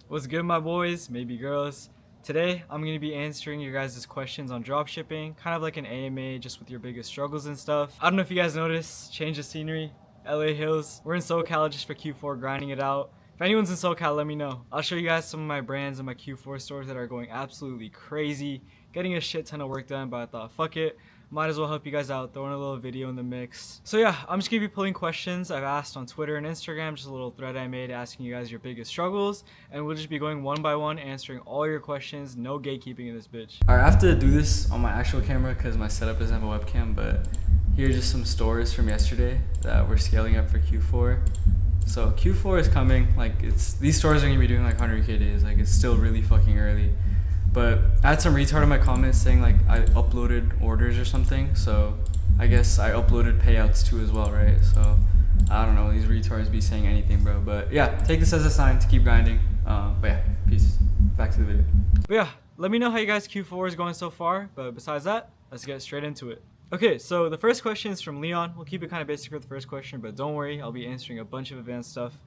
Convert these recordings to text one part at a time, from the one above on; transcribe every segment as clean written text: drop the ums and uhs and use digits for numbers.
What's good, my boys, maybe girls? Today, I'm going to be answering your guys' questions on dropshipping, kind of like an AMA, just with your biggest struggles and stuff. I don't know if you guys noticed, change of scenery, LA Hills. We're in SoCal just for Q4, grinding it out. If anyone's in SoCal, let me know. I'll show you guys some of my brands and my Q4 stores that are going absolutely crazy, getting a shit ton of work done, but I thought, fuck it. Might as well help you guys out, throwing a little video in the mix. So yeah, I'm just gonna be pulling questions I've asked on Twitter and Instagram, just a little thread I made asking you guys your biggest struggles, and we'll just be going one by one, answering all your questions, no gatekeeping in this bitch. Alright, I have to do this on my actual camera because my setup doesn't have a webcam, but here are just some stores from yesterday that we're scaling up for Q4. So Q4 is coming, these stores are gonna be doing like 100K days, it's still really fucking early. But I had some retard in my comments saying I uploaded orders or something, so I guess I uploaded payouts too as well, right? So I don't know, these retards be saying anything, bro. But yeah, take this as a sign to keep grinding. But yeah, peace. Back to the video. But yeah, let me know how you guys Q4 is going so far, but besides that, let's get straight into it. Okay, so the first question is from Leon. We'll keep it kind of basic for the first question, but don't worry, I'll be answering a bunch of advanced stuff.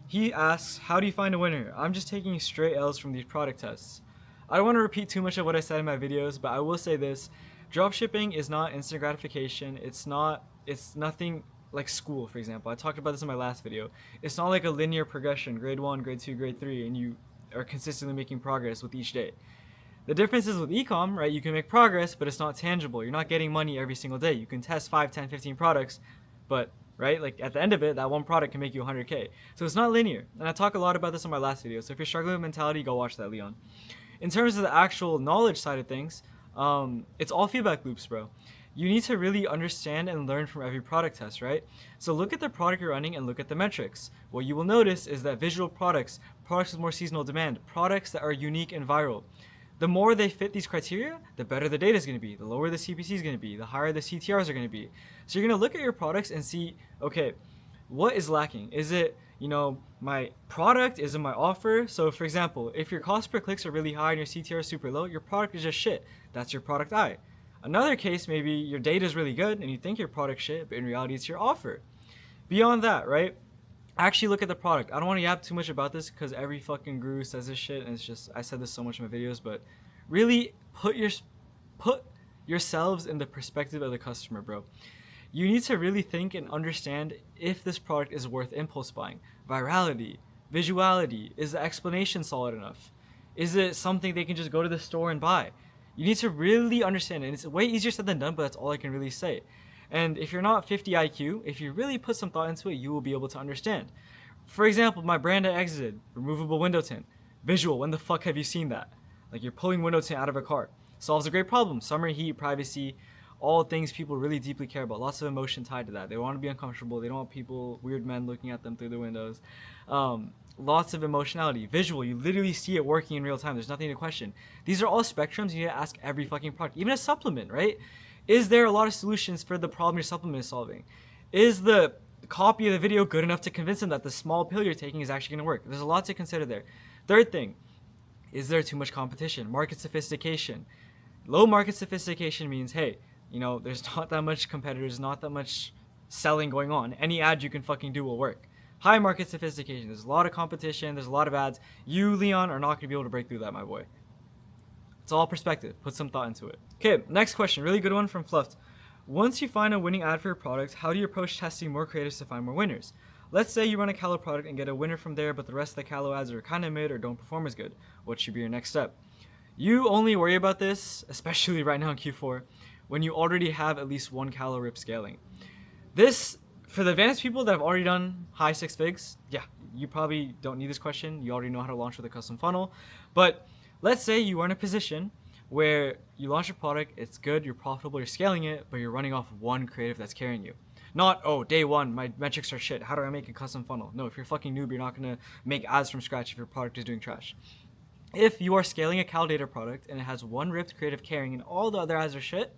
He asks, how do you find a winner? I'm just taking straight L's from these product tests. I don't want to repeat too much of what I said in my videos, but I will say this. Dropshipping is not instant gratification. It's nothing like school, for example. I talked about this in my last video. It's not like a linear progression, grade 1, grade 2, grade 3, and you are consistently making progress with each day. The difference is with ecom, right? You can make progress, but it's not tangible. You're not getting money every single day. You can test 5, 10, 15 products, but right? At the end of it, that one product can make you 100K. So it's not linear. And I talk a lot about this in my last video. So if you're struggling with mentality, go watch that, Leon. In terms of the actual knowledge side of things, it's all feedback loops, bro. You need to really understand and learn from every product test, right? So look at the product you're running and look at the metrics. What you will notice is that visual products with more seasonal demand, products that are unique and viral, the more they fit these criteria, the better the data is going to be, the lower the CPC is going to be, the higher the CTRs are going to be. So you're going to look at your products and see, okay, what is lacking? Is it, my product? Is it my offer? So for example, if your cost per clicks are really high and your CTR is super low, your product is just shit. That's your product I. Another case, maybe your data is really good and you think your product shit, but in reality it's your offer. Beyond that, right? Actually look at the product. I don't want to yap too much about this because every fucking guru says this shit, and it's just, I said this so much in my videos, but really put yourselves in the perspective of the customer, bro. You need to really think and understand if this product is worth impulse buying. Virality, visuality, is the explanation solid enough? Is it something they can just go to the store and buy? You need to really understand it, and it's way easier said than done, but that's all I can really say. And if you're not 50 IQ, if you really put some thought into it, you will be able to understand. For example, my brand I exited, removable window tint. Visual, when the fuck have you seen that? Like, you're pulling window tint out of a car. Solves a great problem. Summer heat, privacy, all things people really deeply care about. Lots of emotion tied to that. They want to be uncomfortable. They don't want people, weird men looking at them through the windows. Lots of emotionality. Visual, you literally see it working in real time. There's nothing to question. These are all spectrums you need to ask every fucking product. Even a supplement, right? Is there a lot of solutions for the problem your supplement is solving? Is the copy of the video good enough to convince them that the small pill you're taking is actually going to work? There's a lot to consider there. Third thing, is there too much competition? Market sophistication. Low market sophistication means, hey, there's not that much competitors, not that much selling going on. Any ad you can fucking do will work. High market sophistication. There's a lot of competition. There's a lot of ads. You, Leon, are not going to be able to break through that, my boy. It's all perspective. Put some thought into it. Okay, next question. Really good one from Fluffed. Once you find a winning ad for your product, how do you approach testing more creatives to find more winners? Let's say you run a Callow product and get a winner from there, but the rest of the Callow ads are kind of mid or don't perform as good. What should be your next step? You only worry about this, especially right now in Q4, when you already have at least one Callow rip scaling. This, for the advanced people that have already done high 6 figs, yeah, you probably don't need this question. You already know how to launch with a custom funnel. But let's say you are in a position where you launch a product, it's good, you're profitable, you're scaling it, but you're running off one creative that's carrying you. Not, oh, day one, my metrics are shit. How do I make a custom funnel? No, if you're a fucking noob, you're not going to make ads from scratch if your product is doing trash. If you are scaling a Cal Data product and it has one ripped creative carrying and all the other ads are shit,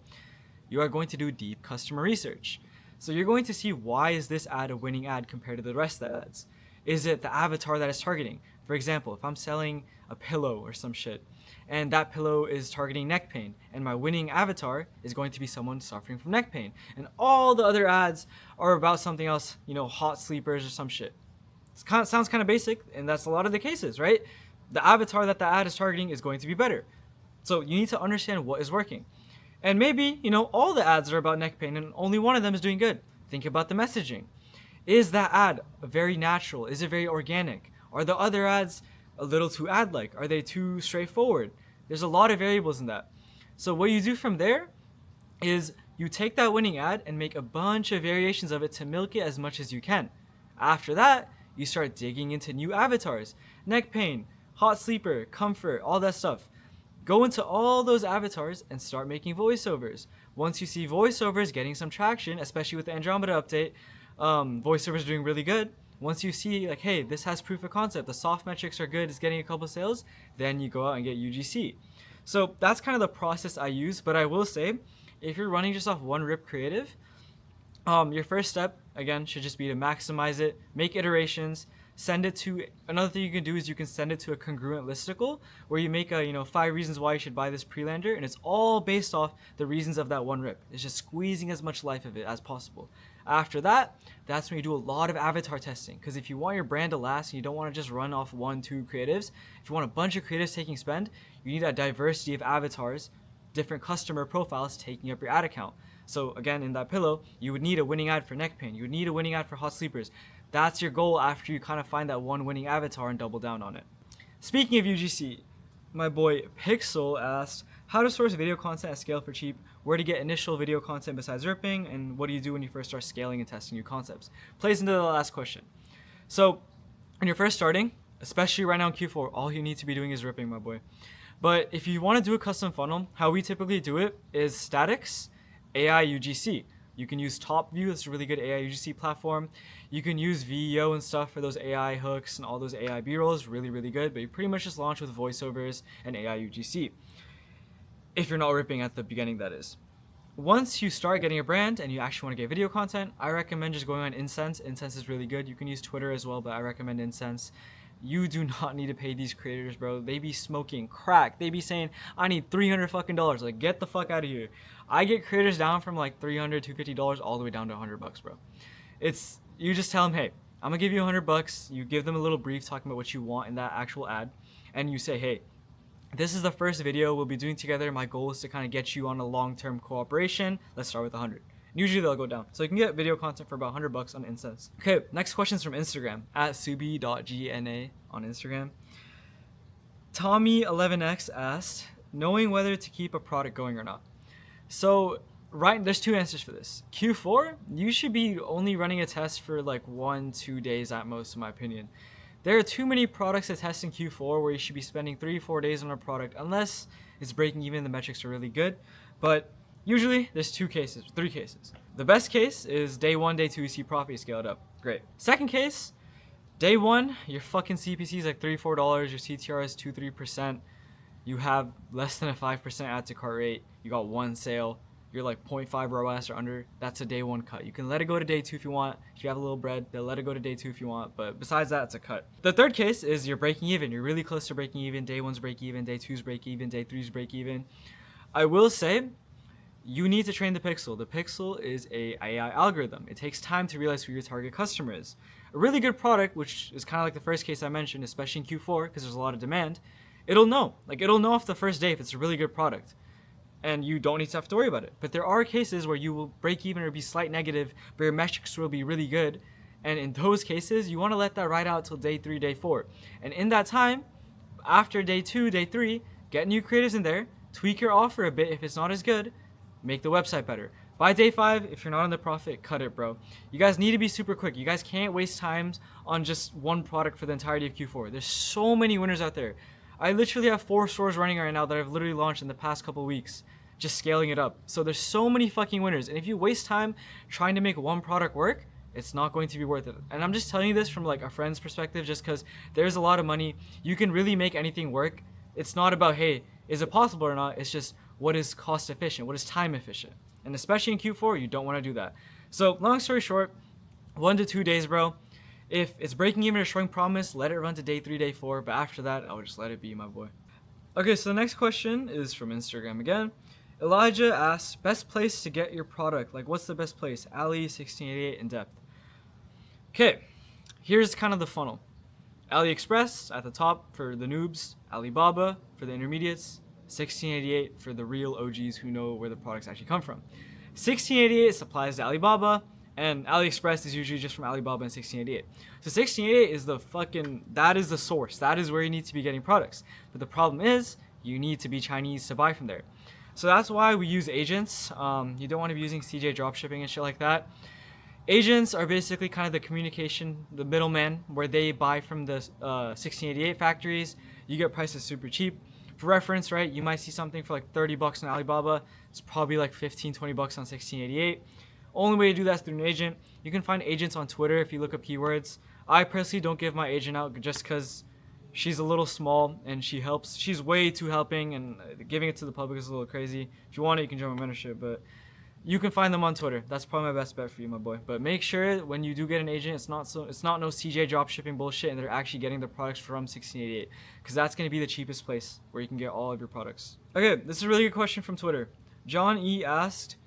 you are going to do deep customer research. So you're going to see, why is this ad a winning ad compared to the rest of the ads? Is it the avatar that it's targeting? For example, if I'm selling a pillow or some shit, and that pillow is targeting neck pain, and my winning avatar is going to be someone suffering from neck pain, and all the other ads are about something else, hot sleepers or some shit. Sounds kind of basic, and that's a lot of the cases, right? the avatar that the ad is targeting is going to be better. So you need to understand what is working. And maybe, all the ads are about neck pain and only one of them is doing good. Think about the messaging. Is that ad very natural? Is it very organic? Are the other ads a little too ad-like? Are they too straightforward? There's a lot of variables in that. So what you do from there is you take that winning ad and make a bunch of variations of it to milk it as much as you can. After that, you start digging into new avatars. Neck pain, hot sleeper, comfort, all that stuff. Go into all those avatars and start making voiceovers. Once you see voiceovers getting some traction, especially with the Andromeda update, voiceovers doing really good. Once you see like, hey, this has proof of concept, the soft metrics are good, it's getting a couple sales, then you go out and get UGC. So that's kind of the process I use, but I will say, if you're running just off one rip creative, your first step, again, should just be to maximize it, make iterations, send it to, another thing you can do is you can send it to a congruent listicle where you make a, 5 reasons why you should buy this pre-lander, and it's all based off the reasons of that one rip. It's just squeezing as much life of it as possible. After that, that's when you do a lot of avatar testing, because if you want your brand to last and you don't want to just run off 1-2 creatives, if you want a bunch of creatives taking spend, you need a diversity of avatars, different customer profiles taking up your ad account. So again, in that pillow, you would need a winning ad for neck pain. You would need a winning ad for hot sleepers. That's your goal after you kind of find that one winning avatar and double down on it. Speaking of UGC, my boy Pixel asked, how to source video content at scale for cheap, where to get initial video content besides ripping, and what do you do when you first start scaling and testing new concepts? Plays into the last question. So when you're first starting, especially right now in Q4, all you need to be doing is ripping, my boy. But if you want to do a custom funnel, how we typically do it is statics, AI UGC. You can use TopView, it's a really good AI UGC platform. You can use VEO and stuff for those AI hooks and all those AI B-rolls, really, really good. But you pretty much just launch with voiceovers and AI UGC. If you're not ripping at the beginning, that is. Once you start getting a brand and you actually want to get video content, I recommend just going on Incense. Incense is really good. You can use Twitter as well, but I recommend Incense. You do not need to pay these creators, bro. They be smoking crack. They be saying, I need $300 fucking dollars. Like, get the fuck out of here. I get creators down from like $300, $250 all the way down to $100 bucks, bro. It's, you just tell them, hey, I'm gonna give you $100 bucks. You give them a little brief talking about what you want in that actual ad. And you say, hey, this is the first video we'll be doing together. My goal is to kind of get you on a long-term cooperation. Let's start with 100. Usually they'll go down. So you can get video content for about $100 bucks on Incense. Okay, next question is from Instagram, at subi.gna on Instagram. Tommy11x asked, knowing whether to keep a product going or not. So, there's 2 answers for this. Q4, you should be only running a test for like 1-2 days at most, in my opinion. There are too many products to test in Q4 where you should be spending 3-4 days on a product unless it's breaking even, the metrics are really good. But usually there's 3 cases. The best case is day 1, day 2, you see profit, you scale it up. Great. Second case, day 1, your fucking CPC is like $3-4, your CTR is 2-3%. You have less than a 5% add to cart rate. You got 1 sale. You're like 0.5 ROAS or under. That's a day 1 cut. You can let it go to day 2 if you want. If you have a little bread, they'll let it go to day 2 if you want. But besides that, it's a cut. The third case is you're breaking even. You're really close to breaking even. Day 1's break even. Day 2's break even. Day 3's break even. I will say, you need to train the Pixel. The Pixel is a AI algorithm. It takes time to realize who your target customer is. A really good product, which is kind of like the first case I mentioned, especially in Q4 because there's a lot of demand, it'll know. It'll know off the first day if it's a really good product. And you don't need to have to worry about it. But there are cases where you will break even or be slight negative, but your metrics will be really good. And in those cases, you want to let that ride out till day 3, day 4. And in that time, after day 2, day 3, get new creatives in there, tweak your offer a bit if it's not as good, make the website better. By day 5, if you're not on the profit, cut it, bro. You guys need to be super quick. You guys can't waste times on just one product for the entirety of Q4. There's so many winners out there. I literally have 4 stores running right now that I've literally launched in the past couple weeks, just scaling it up. So there's so many fucking winners. And if you waste time trying to make one product work, it's not going to be worth it. And I'm just telling you this from like a friend's perspective, just because there's a lot of money. You can really make anything work. It's not about, hey, is it possible or not? It's just what is cost efficient, what is time efficient. And especially in Q4, you don't want to do that. So long story short, 1 to 2 days, bro. If it's breaking even or showing promise, let it run to day 3, day 4. But after that, I would just let it be, my boy. Okay, so the next question is from Instagram again. Elijah asks, best place to get your product? Like, what's the best place? Ali, 1688 in depth. Okay, here's kind of the funnel. AliExpress at the top for the noobs, Alibaba for the intermediates, 1688 for the real OGs who know where the products actually come from. 1688 supplies to Alibaba, and AliExpress is usually just from Alibaba and 1688. So 1688 is that is the source. That is where you need to be getting products. But the problem is, you need to be Chinese to buy from there. So that's why we use agents. You don't want to be using CJ dropshipping and shit like that. Agents are basically kind of the communication, the middleman, where they buy from the 1688 factories. You get prices super cheap. For reference, right, you might see something for like 30 bucks on Alibaba. It's probably like 15, 20 bucks on 1688. Only way to do that is through an agent. You can find agents on Twitter if you look up keywords. I personally don't give my agent out just because she's a little small and she helps. She's way too helping, and giving it to the public is a little crazy. If you want it, you can join my membership, but you can find them on Twitter. That's probably my best bet for you, my boy. But make sure when you do get an agent, it's not no CJ dropshipping bullshit, and they're actually getting the products from 1688, because that's going to be the cheapest place where you can get all of your products. Okay, this is a really good question from Twitter. John E asked,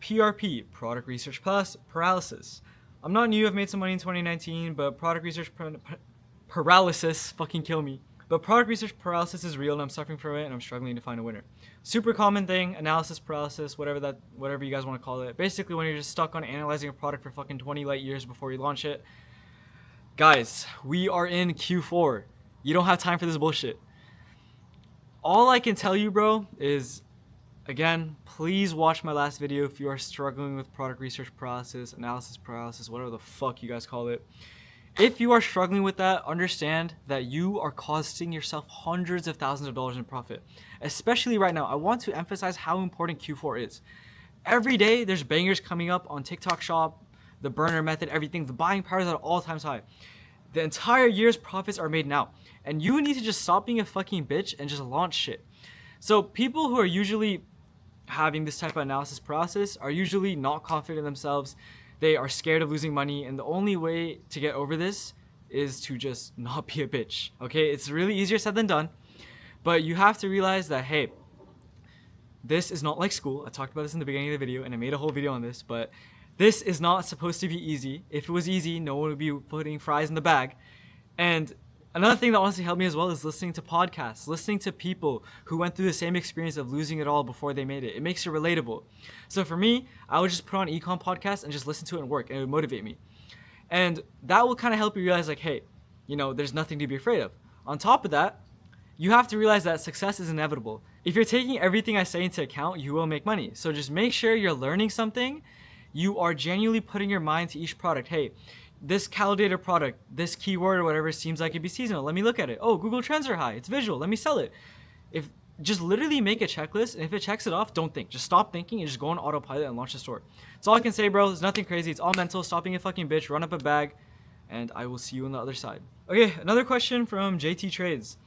PRP, product research paralysis. I'm not new. I've made some money in 2019, but product research paralysis fucking kill me. But product research paralysis is real, and I'm suffering from it, and I'm struggling to find a winner. Super common thing, analysis paralysis, whatever you guys want to call it. Basically, when you're just stuck on analyzing a product for fucking 20 light years before you launch it. Guys, we are in Q4. You don't have time for this bullshit. All I can tell you, bro, is, again, please watch my last video if you are struggling with product research paralysis, analysis paralysis, whatever the fuck you guys call it. If you are struggling with that, understand that you are costing yourself hundreds of thousands of dollars in profit. Especially right now, I want to emphasize how important Q4 is. Every day, there's bangers coming up on TikTok Shop, the burner method, everything. The buying power is at all times high. The entire year's profits are made now. And you need to just stop being a fucking bitch and just launch shit. So people who are usually having this type of analysis process are usually not confident in themselves. They are scared of losing money, and the only way to get over this is to just not be a bitch. Okay, it's really easier said than done, but you have to realize that, hey, this is not like school. I talked about this in the beginning of the video, and I made a whole video on this, but this is not supposed to be easy. If it was easy, no one would be putting fries in the bag. And another thing that honestly helped me as well is listening to podcasts, listening to people who went through the same experience of losing it all before they made it. It makes it relatable. So for me, I would just put on econ podcasts and just listen to it and work, and it would motivate me. And that will kind of help you realize, like, hey, there's nothing to be afraid of. On top of that, you have to realize that success is inevitable. If you're taking everything I say into account, you will make money. So just make sure you're learning something. You are genuinely putting your mind to each product. Hey, this calibrator product, this keyword or whatever seems like it'd be seasonal. Let me look at it. Oh, Google Trends are high. It's visual. Let me sell it. Just literally make a checklist, and if it checks it off, don't think. Just stop thinking and just go on autopilot and launch the store. That's all I can say, bro. There's nothing crazy. It's all mental. Stop being a fucking bitch. Run up a bag, and I will see you on the other side. Okay, another question from JT Trades.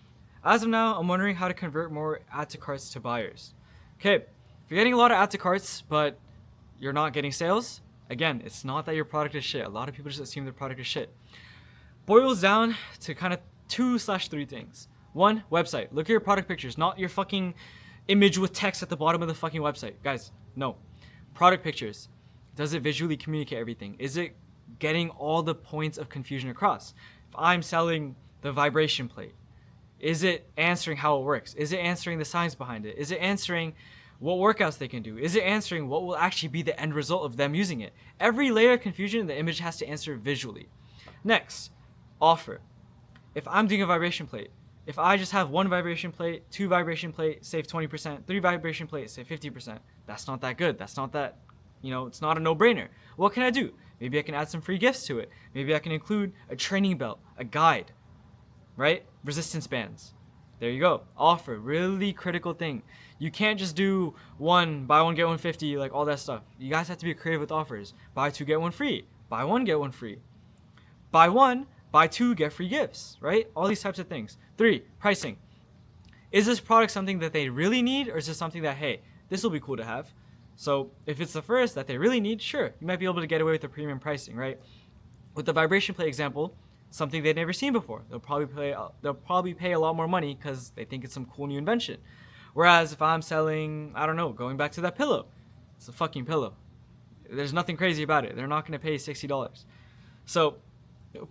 As of now, I'm wondering how to convert more add to carts to buyers. Okay, if you're getting a lot of add to carts, but you're not getting sales, again, it's not that your product is shit. A lot of people just assume their product is shit. Boils down to kind of 2/3 things. One, website. Look at your product pictures, not your fucking image with text at the bottom of the fucking website. Guys, no. Product pictures. Does it visually communicate everything? Is it getting all the points of confusion across? If I'm selling the vibration plate, is it answering how it works? Is it answering the science behind it? Is it answering what workouts they can do? Is it answering what will actually be the end result of them using it? Every layer of confusion, the image has to answer visually. Next, offer. If I'm doing a vibration plate, if I just have 1 vibration plate, 2 vibration plate, save 20%, 3 vibration plate, save 50%, that's not that good. That's not that, it's not a no-brainer. What can I do? Maybe I can add some free gifts to it. Maybe I can include a training belt, a guide, right? Resistance bands. There you go. Offer, really critical thing. You can't just do buy one, get one 50, like all that stuff. You guys have to be creative with offers. Buy 2, get 1 free. Buy 1, get 1 free. Buy 1, buy 2, get free gifts, right? All these types of things. 3, pricing. Is this product something that they really need, or is this something that, hey, this will be cool to have? So if it's the first that they really need, sure, you might be able to get away with the premium pricing, right? With the vibration plate example, something they've never seen before. They'll probably pay a lot more money because they think it's some cool new invention. Whereas if I'm selling, I don't know, going back to that pillow, it's a fucking pillow. There's nothing crazy about it. They're not going to pay $60. So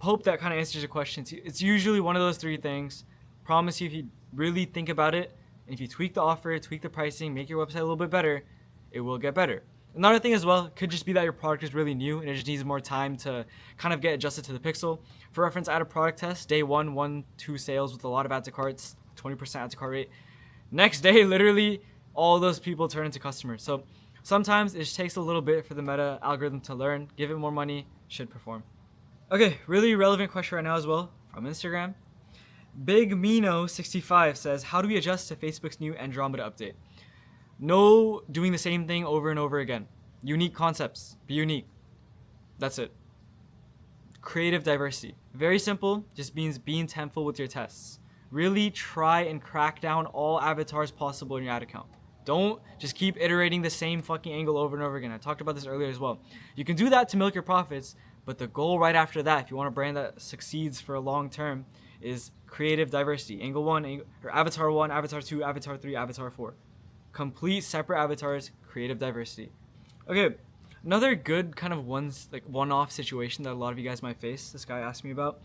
Hope that kind of answers your question. It's usually one of those three things. Promise you, if you really think about it, and if you tweak the offer, tweak the pricing, make your website a little bit better, it will get better. Another thing as well could just be that your product is really new and it just needs more time to kind of get adjusted to the pixel. For reference, I had a product test, day 2 sales with a lot of add to carts, 20% add to cart rate. Next day, literally, all those people turn into customers. So sometimes it just takes a little bit for the meta algorithm to learn. Give it more money, should perform. Okay, really relevant question right now as well from Instagram. Big Mino65 says, how do we adjust to Facebook's new Andromeda update? No doing the same thing over and over again. Unique concepts. Be unique. That's it. Creative diversity. Very simple. Just means being intentful with your tests. Really try and crack down all avatars possible in your ad account. Don't just keep iterating the same fucking angle over and over again. I talked about this earlier as well. You can do that to milk your profits, but the goal right after that, if you want a brand that succeeds for a long term, is creative diversity. Angle 1, or Avatar 1, Avatar 2, Avatar 3, Avatar 4. Complete separate avatars, creative diversity. Okay, another good kind of one-off situation that a lot of you guys might face. This guy asked me about.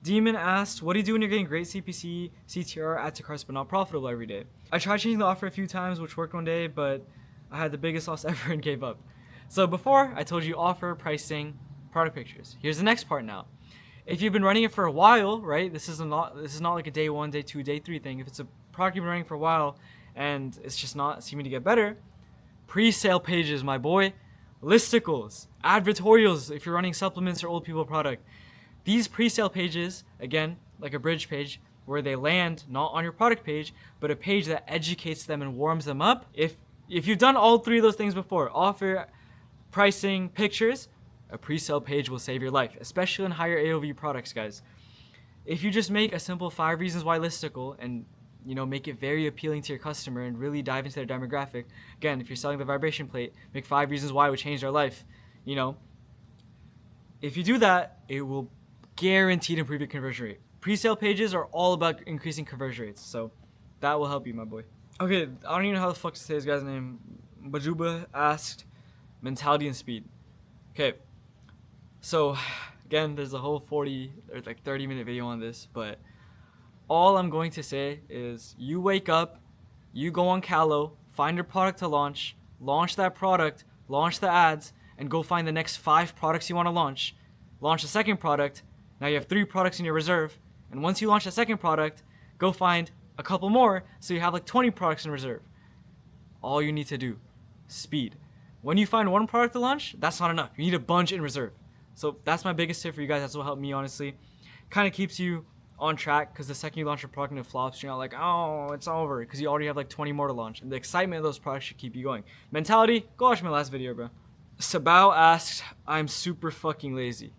Demon asked, what do you do when you're getting great CPC, CTR, add to carts, but not profitable every day? I tried changing the offer a few times, which worked one day, but I had the biggest loss ever and gave up. So before, I told you offer, pricing, product pictures. Here's the next part now. If you've been running it for a while, right, this is not like a day 1, day 2, day 3 thing. If it's a product you've been running for a while and it's just not seeming to get better, pre-sale pages, my boy, listicles, advertorials if you're running supplements or old people product. These pre-sale pages, again, like a bridge page, where they land not on your product page, but a page that educates them and warms them up. If you've done all three of those things before, offer, pricing, pictures, a pre-sale page will save your life, especially in higher AOV products, guys. If you just make a simple 5 reasons why listicle and make it very appealing to your customer and really dive into their demographic. Again, if you're selling the vibration plate, make 5 reasons why it would change their life. If you do that, it will guaranteed improve your conversion rate. Pre-sale pages are all about increasing conversion rates, so that will help you, my boy. Okay, I don't even know how the fuck to say this guy's name. Bajuba asked, mentality and speed. Okay, so again, there's a whole 30-minute video on this, but all I'm going to say is you wake up, you go on Callo, find your product to launch that product, launch the ads, and go find the next 5 products you want to launch the second product. Now you have 3 products in your reserve, and once you launch the second product, go find a couple more, so you have like 20 products in reserve. All you need to do, speed. When you find 1 product to launch, that's not enough. You need a bunch in reserve. So that's my biggest tip for you guys. That's what helped me, honestly. Kind of keeps you on track, because the second you launch a product and it flops, you're not like, oh, it's over, because you already have like 20 more to launch, and the excitement of those products should keep you going. Mentality, go watch my last video, bro. Sabao asked, I'm super fucking lazy.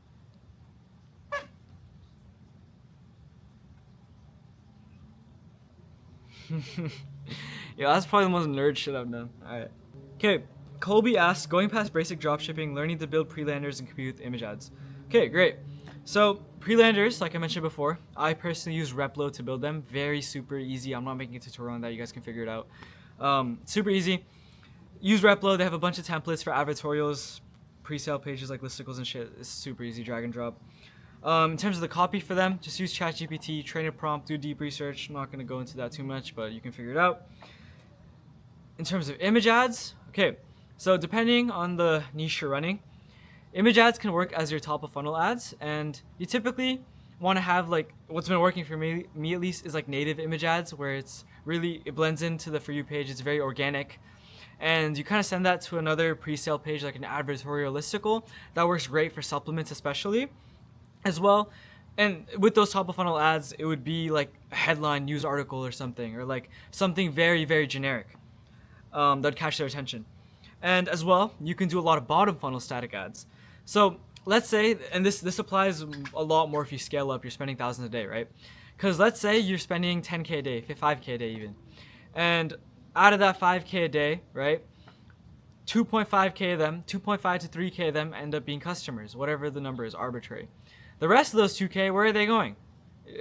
Yeah, that's probably the most nerd shit I've done. Alright. Okay, Colby asks, going past basic dropshipping, learning to build pre-landers and compete with image ads. Okay, great. So, pre-landers, like I mentioned before, I personally use Replo to build them. Very super easy. I'm not making a tutorial on that. You guys can figure it out. Super easy. Use Replo. They have a bunch of templates for advertorials, pre-sale pages like listicles and shit. It's super easy, drag and drop. In terms of the copy for them, just use ChatGPT, train a prompt, do deep research. I'm not going to go into that too much, but you can figure it out. In terms of image ads, okay, so depending on the niche you're running, image ads can work as your top of funnel ads, and you typically want to have, like, what's been working for me at least, is like native image ads, where it blends into the For You page. It's very organic, and you kind of send that to another pre-sale page like an advertorial listicle. That works great for supplements especially as well. And with those top of funnel ads, it would be like a headline news article or something, or like something very, very generic that'd catch their attention. And as well, you can do a lot of bottom funnel static ads. So let's say, and this applies a lot more if you scale up, you're spending thousands a day, right? Because let's say you're spending 10K a day, 5K a day even. And out of that 5K a day, right, 2.5K of them, 2.5 to 3K of them end up being customers, whatever the number is, arbitrary. The rest of those 2K, where are they going?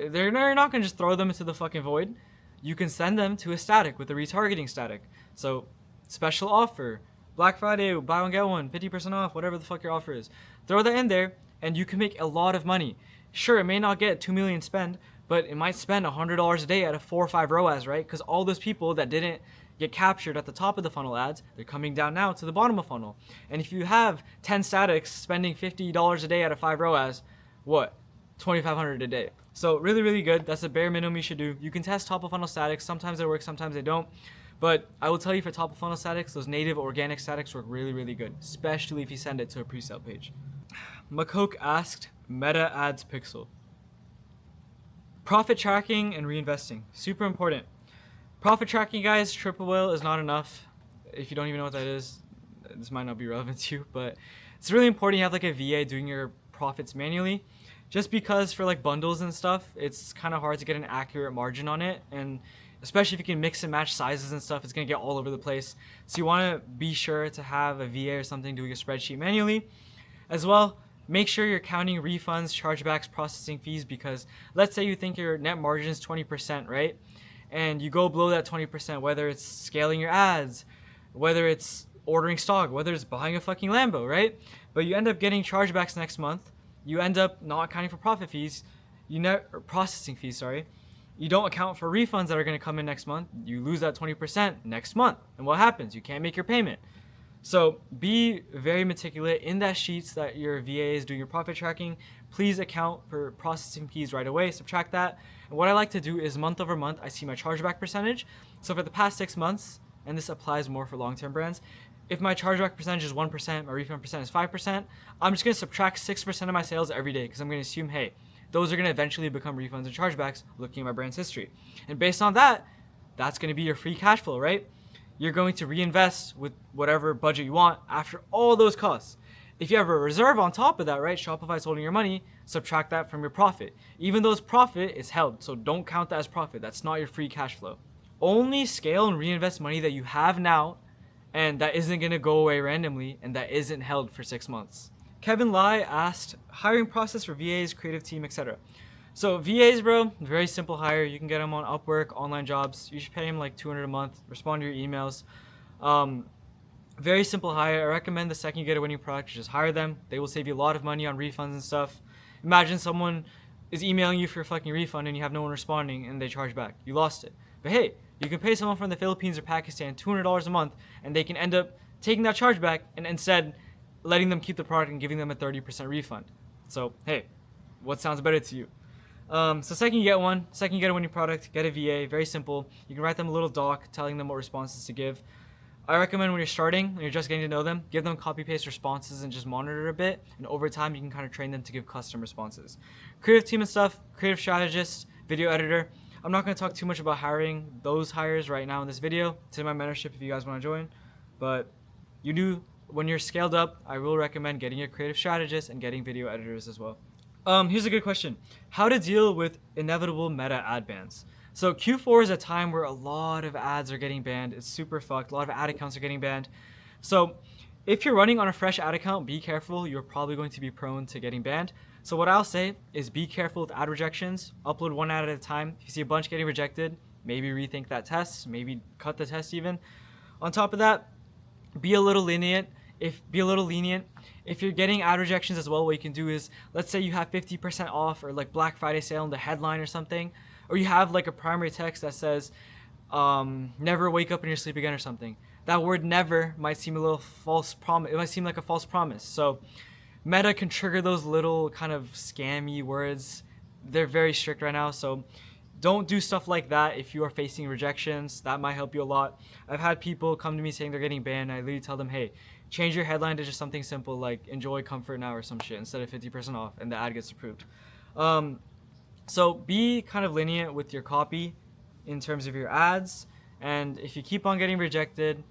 They're not going to just throw them into the fucking void. You can send them to a static with a retargeting static. So special offer, Black Friday, buy one get one, 50% off, whatever the fuck your offer is. Throw that in there, and you can make a lot of money. Sure, it may not get 2 million spend, but it might spend $100 a day at a 4 or 5 ROAS, right? Because all those people that didn't get captured at the top of the funnel ads, they're coming down now to the bottom of funnel. And if you have 10 statics spending $50 a day at a 5 ROAS, what? 2,500 a day. So really, really good. That's the bare minimum you should do. You can test top of funnel statics. Sometimes they work, sometimes they don't. But I will tell you, for top of funnel statics, those native organic statics work really, really good, especially if you send it to a pre-sale page. McCoke asked, Meta Ads Pixel. Profit tracking and reinvesting, super important. Profit tracking, guys, triple whale is not enough. If you don't even know what that is, this might not be relevant to you, but it's really important you have like a VA doing your profits manually, just because for like bundles and stuff, it's kind of hard to get an accurate margin on it. And especially if you can mix and match sizes and stuff, it's gonna get all over the place. So you wanna be sure to have a VA or something doing a spreadsheet manually. As well, make sure you're counting refunds, chargebacks, processing fees, because let's say you think your net margin is 20%, right? And you go below that 20%, whether it's scaling your ads, whether it's ordering stock, whether it's buying a fucking Lambo, right? But you end up getting chargebacks next month. You end up not accounting for profit fees, processing fees, sorry. You don't account for refunds that are going to come in next month. You lose that 20% next month. And what happens? You can't make your payment. So be very meticulous in that sheets that your VA is doing your profit tracking. Please account for processing fees right away, subtract that. And what I like to do is month over month, I see my chargeback percentage. So for the past 6 months, and this applies more for long-term brands, if my chargeback percentage is 1%, my refund percent is 5%, I'm just going to subtract 6% of my sales every day, because I'm going to assume, hey, those are going to eventually become refunds and chargebacks looking at my brand's history. And based on that, that's going to be your free cash flow, right? You're going to reinvest with whatever budget you want after all those costs. If you have a reserve on top of that, right, Shopify's holding your money, subtract that from your profit. Even though it's profit, it's held, so don't count that as profit. That's not your free cash flow. Only scale and reinvest money that you have now and that isn't going to go away randomly and that isn't held for 6 months. Kevin Lai asked, hiring process for VAs, creative team, etc. So VAs, bro, very simple hire. You can get them on Upwork, online jobs. You should pay them like $200 a month. Respond to your emails. Very simple hire. I recommend the second you get a winning product, you just hire them. They will save you a lot of money on refunds and stuff. Imagine someone is emailing you for a fucking refund and you have no one responding and they charge back. You lost it. But hey, you can pay someone from the Philippines or Pakistan $200 a month and they can end up taking that chargeback and instead letting them keep the product and giving them a 30% refund. So hey, what sounds better to you? So second you get a winning product, get a VA, very simple. You can write them a little doc telling them what responses to give. I recommend when you're starting, when you're just getting to know them, give them copy-paste responses and just monitor a bit. And over time, you can kind of train them to give custom responses. Creative team and stuff, creative strategist, video editor. I'm not going to talk too much about hiring those hires right now in this video. It's in my mentorship if you guys want to join. But when you're scaled up, I will recommend getting a creative strategist and getting video editors as well. Here's a good question. How to deal with inevitable meta ad bans. So Q4 is a time where a lot of ads are getting banned. It's super fucked. A lot of ad accounts are getting banned. So if you're running on a fresh ad account, be careful. You're probably going to be prone to getting banned. So what I'll say is be careful with ad rejections. Upload one ad at a time. If you see a bunch getting rejected, maybe rethink that test. Maybe cut the test even. On top of that, be a little lenient. If you're getting ad rejections as well, what you can do is, let's say you have 50% off or like Black Friday sale in the headline or something, or you have like a primary text that says, never wake up in your sleep again or something. That word never might seem a little false promise. It might seem like a false promise. So Meta can trigger those little kind of scammy words. They're very strict right now. So don't do stuff like that if you are facing rejections. That might help you a lot. I've had people come to me saying they're getting banned. I literally tell them, hey, change your headline to just something simple like enjoy comfort now or some shit instead of 50% off, and the ad gets approved. So be kind of lenient with your copy in terms of your ads. And if you keep on getting rejected,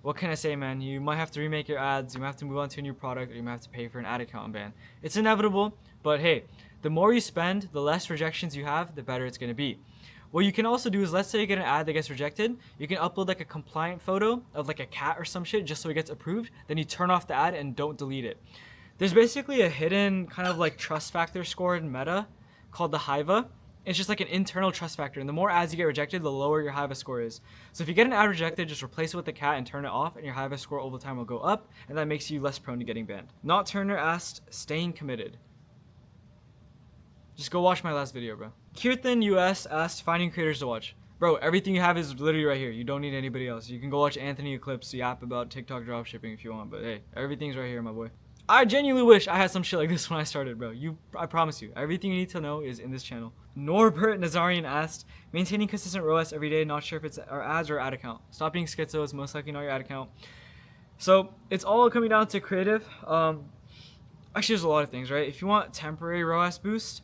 what can I say, man? You might have to remake your ads, you might have to move on to a new product, or you might have to pay for an ad account ban. It's inevitable, but hey, the more you spend, the less rejections you have, the better it's going to be. What you can also do is, let's say you get an ad that gets rejected, you can upload like a compliant photo of like a cat or some shit just so it gets approved, then you turn off the ad and don't delete it. There's basically a hidden kind of like trust factor score in Meta called the HIVA. It's just like an internal trust factor. And the more ads you get rejected, the lower your high score is. So if you get an ad rejected, just replace it with the cat and turn it off, and your high score over time will go up, and that makes you less prone to getting banned. Not Turner asked, staying committed. Just go watch my last video, bro. Kirtan US asked, finding creators to watch. Bro, everything you have is literally right here. You don't need anybody else. You can go watch Anthony Eclipse yap about TikTok dropshipping if you want, but hey, everything's right here, my boy. I genuinely wish I had some shit like this when I started, bro. I promise you, everything you need to know is in this channel. Norbert Nazarian asked, maintaining consistent ROAS every day, not sure if it's our ads or ad account. Stop being schizo, it's most likely not your ad account. So it's all coming down to creative. Actually, there's a lot of things, right? If you want temporary ROAS boost,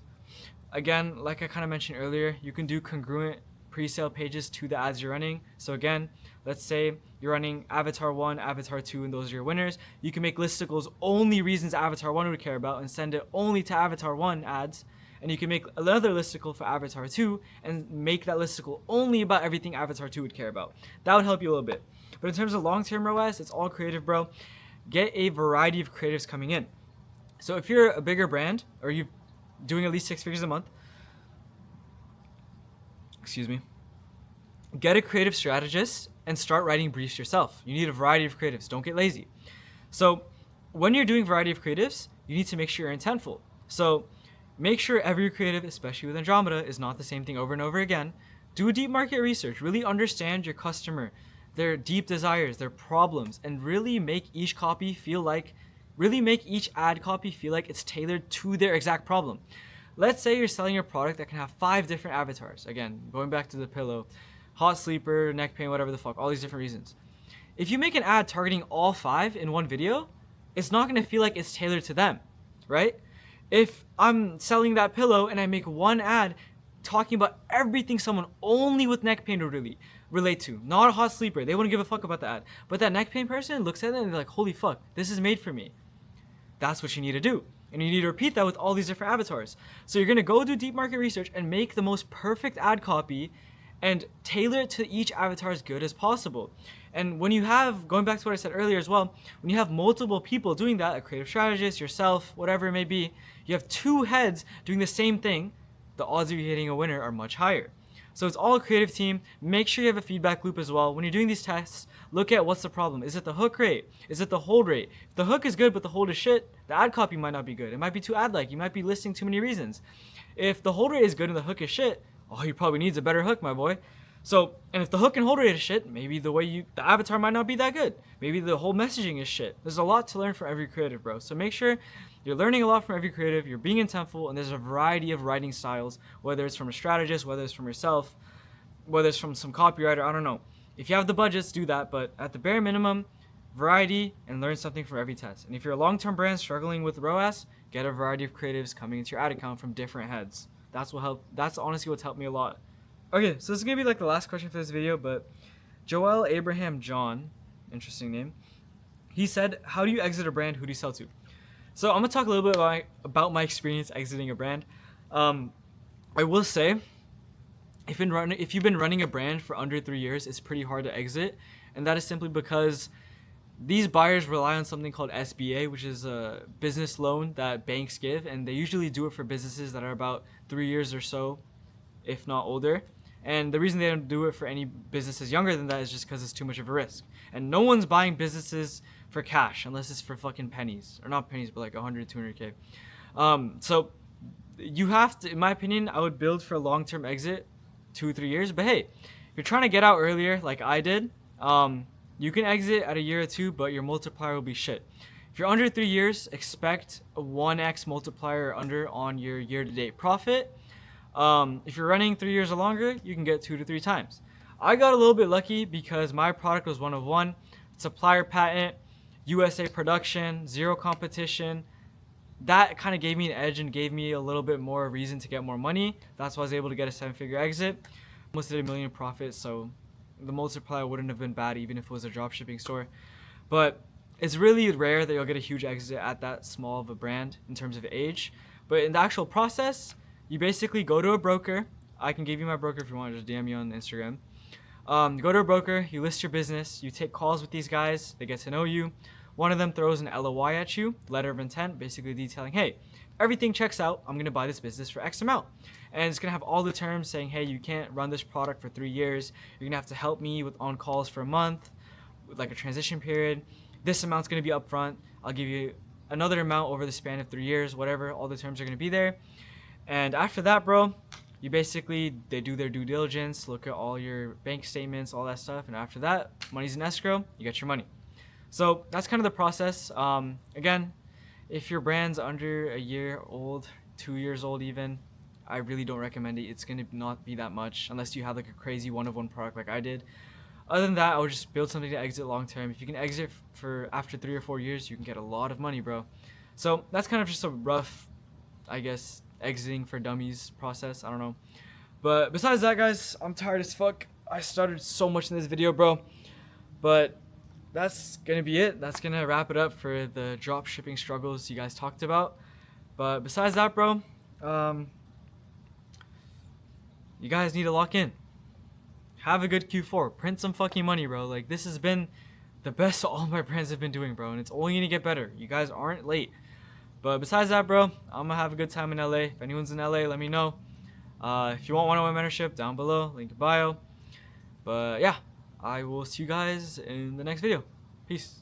again, like I kind of mentioned earlier, you can do congruent pre-sale pages to the ads you're running. So again, let's say you're running Avatar 1, Avatar 2, and those are your winners. You can make listicles only reasons Avatar 1 would care about and send it only to Avatar 1 ads. And you can make another listicle for Avatar 2 and make that listicle only about everything Avatar 2 would care about. That would help you a little bit. But in terms of long-term ROAS, it's all creative, bro. Get a variety of creatives coming in. So if you're a bigger brand or you're doing at least 6 figures a month, get a creative strategist and start writing briefs yourself. You need a variety of creatives. Don't get lazy. So when you're doing variety of creatives, you need to make sure you're intentful. So make sure every creative, especially with Andromeda, is not the same thing over and over again. Do deep market research. Really understand your customer, their deep desires, their problems, and really make each ad copy feel like it's tailored to their exact problem. Let's say you're selling a product that can have 5 different avatars. Again, going back to the pillow, hot sleeper, neck pain, whatever the fuck, all these different reasons. If you make an ad targeting all 5 in one video, it's not going to feel like it's tailored to them, right? If I'm selling that pillow and I make one ad talking about everything someone only with neck pain would really relate to, not a hot sleeper, they wouldn't give a fuck about the ad. But that neck pain person looks at it and they're like, holy fuck, this is made for me. That's what you need to do. And you need to repeat that with all these different avatars. So you're going to go do deep market research and make the most perfect ad copy and tailor it to each avatar as good as possible. And when you have, going back to what I said earlier as well, when you have multiple people doing that, a creative strategist, yourself, whatever it may be, you have 2 heads doing the same thing, the odds of you hitting a winner are much higher. So it's all a creative team. Make sure you have a feedback loop as well. When you're doing these tests, look at what's the problem. Is it the hook rate? Is it the hold rate? If the hook is good but the hold is shit, the ad copy might not be good. It might be too ad-like. You might be listing too many reasons. If the hold rate is good and the hook is shit, all you probably need is a better hook, my boy. So, and if the hook and hold rate is shit, maybe the avatar might not be that good. Maybe the whole messaging is shit. There's a lot to learn from every creative, bro. So make sure you're learning a lot from every creative, you're being intentful, and there's a variety of writing styles, whether it's from a strategist, whether it's from yourself, whether it's from some copywriter, I don't know. If you have the budgets, do that, but at the bare minimum, variety and learn something from every test. And if you're a long-term brand struggling with ROAS, get a variety of creatives coming into your ad account from different heads. That's honestly what's helped me a lot. Okay, so this is gonna be like the last question for this video, but Joel Abraham John, interesting name, he said, how do you exit a brand? Who do you sell to? So I'm gonna talk a little bit about my experience exiting a brand. I will say, if you've been running a brand for under 3 years, it's pretty hard to exit, and that is simply because these buyers rely on something called SBA, which is a business loan that banks give, and they usually do it for businesses that are about 3 years or so, if not older. And the reason they don't do it for any businesses younger than that is just because it's too much of a risk. And no one's buying businesses for cash unless it's for fucking pennies, or not pennies, but like 100, 200K. So you have to, in my opinion, I would build for a long-term exit, 2 or 3 years. But hey, if you're trying to get out earlier, like I did, you can exit at a year or 2, but your multiplier will be shit. If you're under 3 years, expect a 1x multiplier or under on your year-to-date profit. If you're running 3 years or longer, you can get 2 to 3 times. I got a little bit lucky because my product was one of one, supplier patent, USA production, 0 competition. That kind of gave me an edge and gave me a little bit more reason to get more money. That's why I was able to get a 7-figure exit. Almost did $1 million in profit, so the multiplier wouldn't have been bad even if it was a dropshipping store. But it's really rare that you'll get a huge exit at that small of a brand in terms of age. But in the actual process, you basically go to a broker. I can give you my broker if you want, just DM me on Instagram. Go to a broker, you list your business, you take calls with these guys, they get to know you. One of them throws an LOI at you, letter of intent, basically detailing, hey, everything checks out. I'm gonna buy this business for X amount, and it's gonna have all the terms saying, hey, you can't run this product for 3 years. You're gonna have to help me with on calls for a month, with like a transition period. This amount's gonna be upfront. I'll give you another amount over the span of 3 years, whatever. All the terms are gonna be there. And after that, bro, you basically, they do their due diligence, look at all your bank statements, all that stuff, and after that, money's in escrow, you get your money. So that's kind of the process. Again, if your brand's under a year old, 2 years old even, I really don't recommend it. It's gonna not be that much unless you have like a crazy one-of-one product like I did. Other than that, I would just build something to exit long term. If you can exit for after 3 or 4 years, you can get a lot of money, bro. So that's kind of just a rough, I guess, exiting for dummies process. I don't know. But besides that, guys, I'm tired as fuck. I started so much in this video, bro. But that's gonna be it. That's gonna wrap it up for the drop shipping struggles you guys talked about. But besides that, bro, you guys need to lock in. Have a good Q4. Print some fucking money, bro. Like, this has been the best all my brands have been doing, bro. And it's only gonna get better. You guys aren't late. But besides that, bro, I'm gonna have a good time in LA. If anyone's in LA, let me know. If you want one-on-one mentorship, down below, link in bio. But yeah, I will see you guys in the next video. Peace.